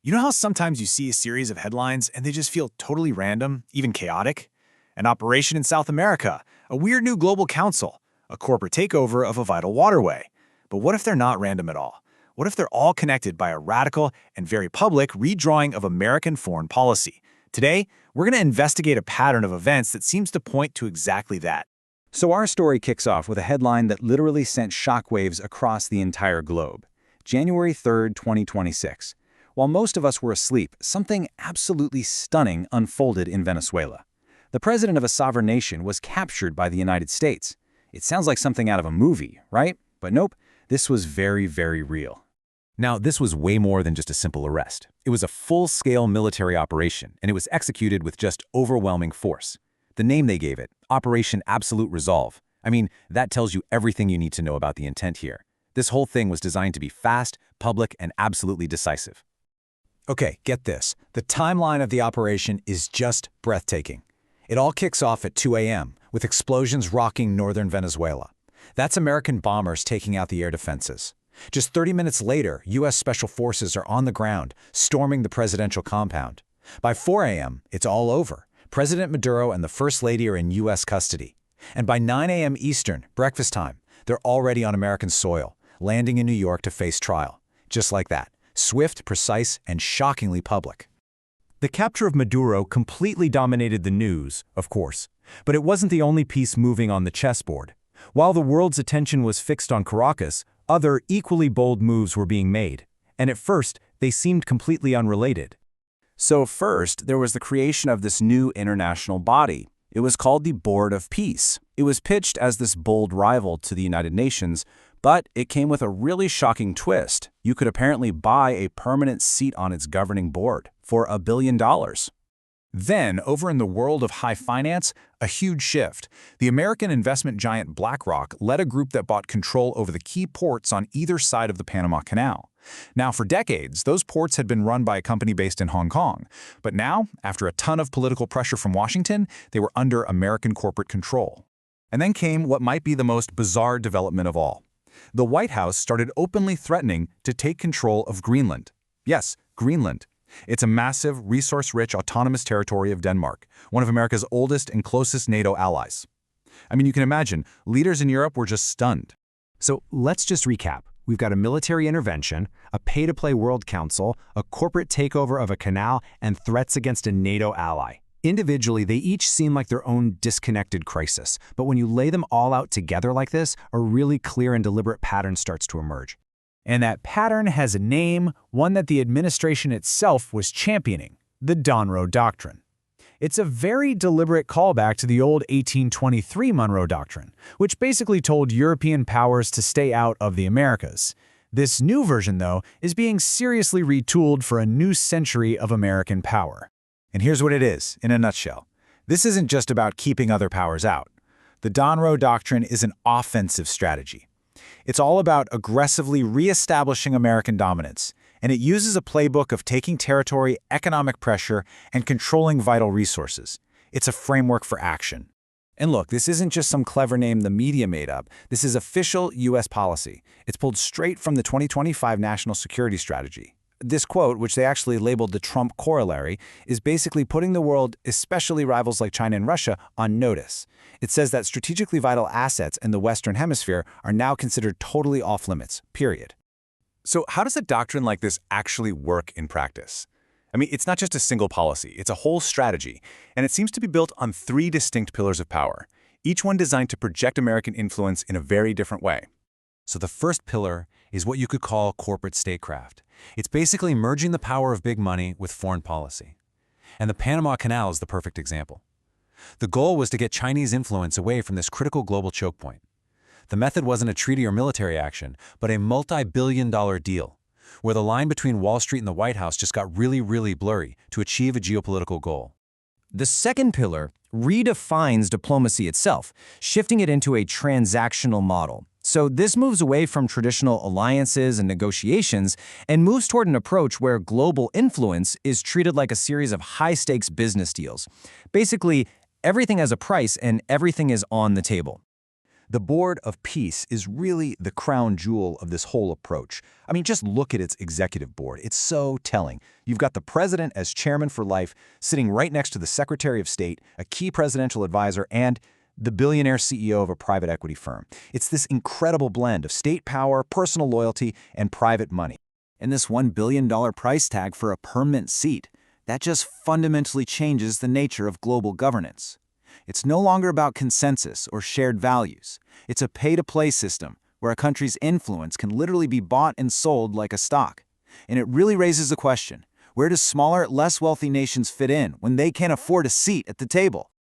You know how sometimes you see a series of headlines and they just feel totally random, even chaotic? An operation in South America, a weird new global council, a corporate takeover of a vital waterway. But what if they're not random at all? What if they're all connected by a radical and very public redrawing of American foreign policy? Today, we're going to investigate a pattern of events that seems to point to exactly that. So our story kicks off with a headline that literally sent shockwaves across the entire globe. January 3rd, 2026. While most of us were asleep, something absolutely stunning unfolded in Venezuela. The president of a sovereign nation was captured by the United States. It sounds like something out of a movie, right? But nope, this was very, very real. Now, this was way more than just a simple arrest. It was a full-scale military operation, and it was executed with just overwhelming force. The name they gave it, Operation Absolute Resolve. I mean, that tells you everything you need to know about the intent here. This whole thing was designed to be fast, public, and absolutely decisive. Okay, get this. The timeline of the operation is just breathtaking. It all kicks off at 2 a.m., with explosions rocking northern Venezuela. That's American bombers taking out the air defenses. Just 30 minutes later, U.S. Special Forces are on the ground, storming the presidential compound. By 4 a.m., it's all over. President Maduro and the First Lady are in U.S. custody. And by 9 a.m. Eastern, breakfast time, they're already on American soil, landing in New York to face trial. Just like that. Swift, precise, and shockingly public. The capture of Maduro completely dominated the news, of course, but it wasn't the only piece moving on the chessboard. While the world's attention was fixed on Caracas, other equally bold moves were being made, and at first, they seemed completely unrelated. So first, there was the creation of this new international body. It was called the Board of Peace. It was pitched as this bold rival to the United Nations, but it came with a really shocking twist. You could apparently buy a permanent seat on its governing board for $1 billion. Then, over in the world of high finance, a huge shift. The American investment giant BlackRock led a group that bought control over the key ports on either side of the Panama Canal. Now, for decades, those ports had been run by a company based in Hong Kong. But now, after a ton of political pressure from Washington, they were under American corporate control. And then came what might be the most bizarre development of all. The White House started openly threatening to take control of Greenland. Yes, Greenland. It's a massive, resource-rich, autonomous territory of Denmark, one of America's oldest and closest NATO allies. I mean, you can imagine, leaders in Europe were just stunned. So let's just recap. We've got a military intervention, a pay-to-play World Council, a corporate takeover of a canal, and threats against a NATO ally. Individually, they each seem like their own disconnected crisis, but when you lay them all out together like this, a really clear and deliberate pattern starts to emerge. And that pattern has a name, one that the administration itself was championing, the Donroe Doctrine. It's a very deliberate callback to the old 1823 Monroe Doctrine, which basically told European powers to stay out of the Americas. This new version, though, is being seriously retooled for a new century of American power. And here's what it is, in a nutshell. This isn't just about keeping other powers out. The Donroe Doctrine is an offensive strategy. It's all about aggressively reestablishing American dominance, and it uses a playbook of taking territory, economic pressure, and controlling vital resources. It's a framework for action. And look, this isn't just some clever name the media made up. This is official U.S. policy. It's pulled straight from the 2025 National Security Strategy. This quote, which they actually labeled the Trump corollary, is basically putting the world, especially rivals like China and Russia, on notice. It says that strategically vital assets in the Western Hemisphere are now considered totally off-limits, period. So how does a doctrine like this actually work in practice? I mean, it's not just a single policy, it's a whole strategy, and it seems to be built on 3 distinct pillars of power, each one designed to project American influence in a very different way. So the first pillar is what you could call corporate statecraft. It's basically merging the power of big money with foreign policy. And the Panama Canal is the perfect example. The goal was to get Chinese influence away from this critical global choke point. The method wasn't a treaty or military action, but a multi-billion-dollar deal, where the line between Wall Street and the White House just got really, really blurry to achieve a geopolitical goal. The second pillar redefines diplomacy itself, shifting it into a transactional model. So this moves away from traditional alliances and negotiations and moves toward an approach where global influence is treated like a series of high-stakes business deals. Basically, everything has a price and everything is on the table. The Board of Peace is really the crown jewel of this whole approach. I mean, just look at its executive board. It's so telling. You've got the president as chairman for life, sitting right next to the Secretary of State, a key presidential advisor, and the billionaire CEO of a private equity firm. It's this incredible blend of state power, personal loyalty, and private money. And this $1 billion price tag for a permanent seat, that just fundamentally changes the nature of global governance. It's no longer about consensus or shared values. It's a pay-to-play system where a country's influence can literally be bought and sold like a stock. And it really raises the question, where do smaller, less wealthy nations fit in when they can't afford a seat at the table?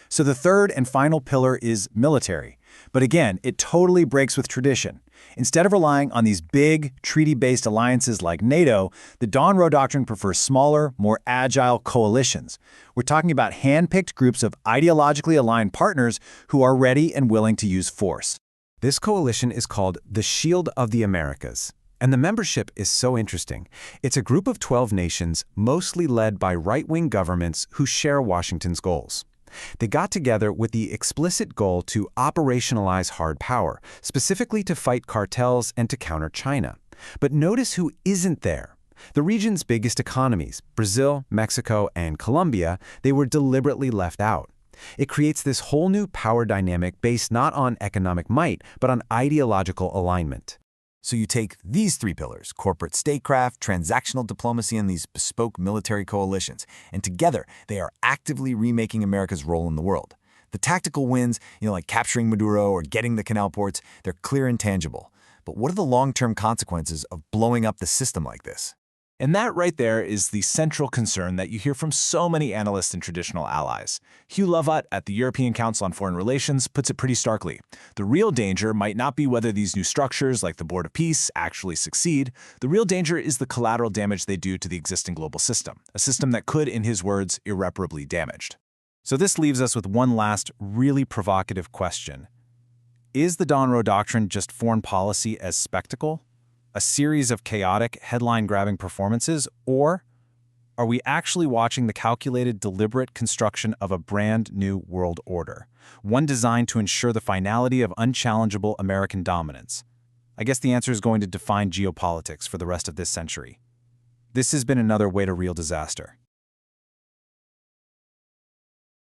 So the third and final pillar is military. But again, it totally breaks with tradition. Instead of relying on these big, treaty-based alliances like NATO, the Donroe Doctrine prefers smaller, more agile coalitions. We're talking about hand-picked groups of ideologically aligned partners who are ready and willing to use force. This coalition is called the Shield of the Americas. And the membership is so interesting. It's a group of 12 nations, mostly led by right-wing governments who share Washington's goals. They got together with the explicit goal to operationalize hard power, specifically to fight cartels and to counter China. But notice who isn't there. The region's biggest economies, Brazil, Mexico, and Colombia, they were deliberately left out. It creates this whole new power dynamic based not on economic might, but on ideological alignment. So you take these three pillars, corporate statecraft, transactional diplomacy, and these bespoke military coalitions, and together they are actively remaking America's role in the world. The tactical wins, like capturing Maduro or getting the canal ports, they're clear and tangible. But what are the long-term consequences of blowing up the system like this? And that right there is the central concern that you hear from so many analysts and traditional allies. Hugh Lovat at the European Council on Foreign Relations puts it pretty starkly. The real danger might not be whether these new structures, like the Board of Peace, actually succeed. The real danger is the collateral damage they do to the existing global system, a system that could, in his words, irreparably damaged. So this leaves us with one last, really provocative question. Is the Donroe Doctrine just foreign policy as spectacle? A series of chaotic, headline-grabbing performances, or are we actually watching the calculated, deliberate construction of a brand new world order, one designed to ensure the finality of unchallengeable American dominance? I guess the answer is going to define geopolitics for the rest of this century. This has been another Way to Real Disaster.